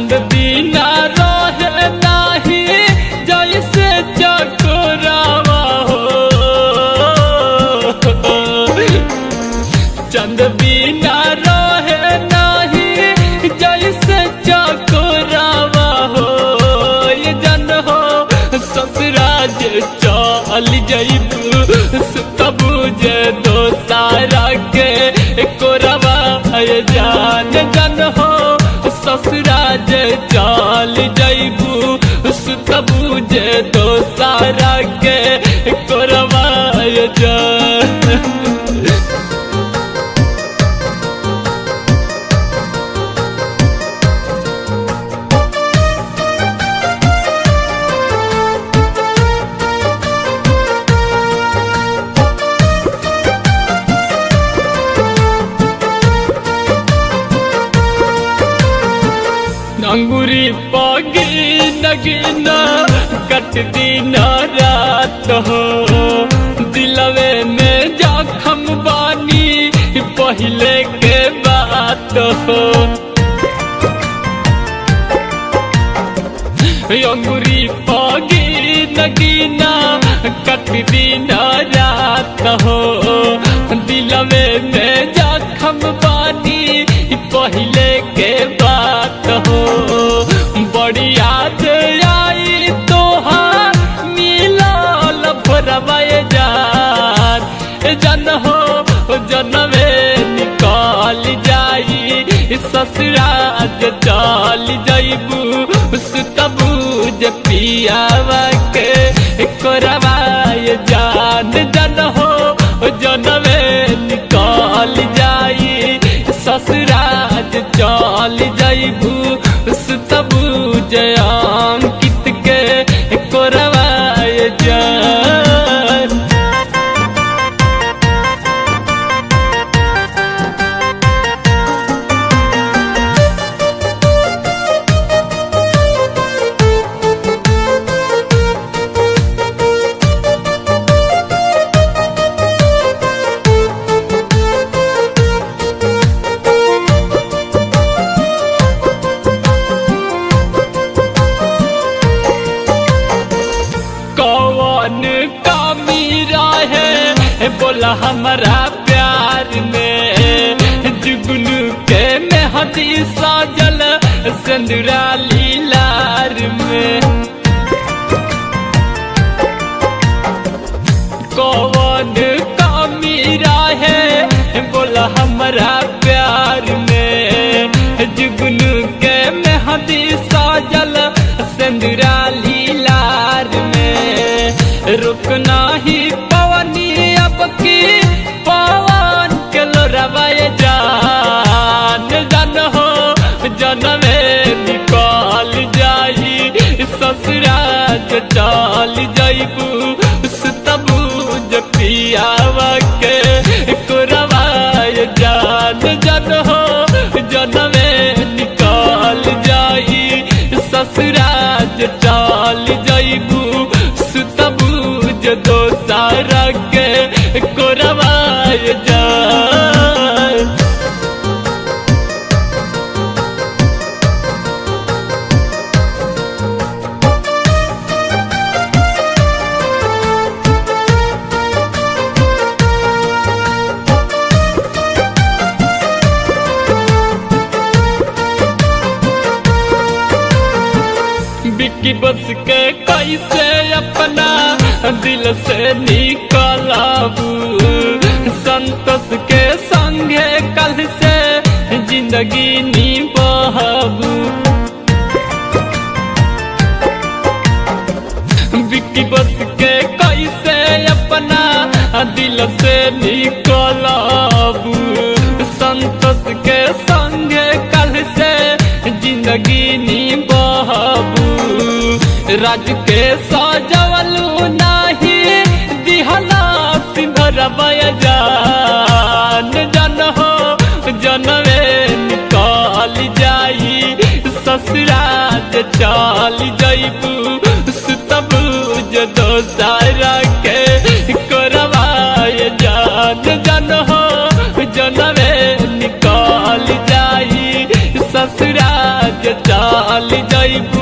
चंद बिना रहे नाही जैसे चकोरावा हो। चंद बिना रहे नाही जैसे चकोरावा हो। ये जन हो ससुराज चल जइबू तबू जे दोसारा के कोरवा जान। जन हो ससुराज चल जइबू तबू जे दोसारा के कोरवा जान। अंगूरी पागी नगीना कट दिन रात हो। दिलवे में जखम बानी पहले के बात हो। अंगूरी पागी नगीना कट दिन रात हो। दिलवे में जखम बानी पहले के बात हो। बड़ी याद आई तोहार मिलल भोरवा जान। जन हो जनवे निकाल जाई ससुराज चल जइबू तबू जे पियावा के कोरवा जान। जन हो जनवे निकाल जाई ससुराज चल जइबू तबू अंकित के कोरवा जान। कौन कमी रहे बोला हमारा प्यार में। जुगनू के मेहंदी सजल सिंदूरा लीलार में। कौन कमी रहे बोला हमारा प्यार में। जुगनू के मेहंदी सजल सिंदूरा लीलार में। रुकना ही पवनी अब की पवन के लोरवा जान। जन हो जनमे निकाल जाई ससुराज चल जइबू तबू जे पियावा के कोरवा जान। जन हो जनमे निकाल जाई ससुराज चल जइबू तबू जे दोसारा के कोरवा जान। बिक्की बस के कैसे अपना दिल से निकालबू। संतोष के संगे कल से जिंदगी निभाबू। बिक्की बस के कैसे अपना दिल से निकालबू। संतोष के संगे कल से जिंदगी निभाबू। राज के सजवलू नाही दिहला सिंहरवा जान। जन हो जनवे निकाल जाई ससुराज चल जइबू तबू जे दोसारा के कोरवा जान। जन हो जनवे निकाल जाई ससुराज जे चाल जाइबू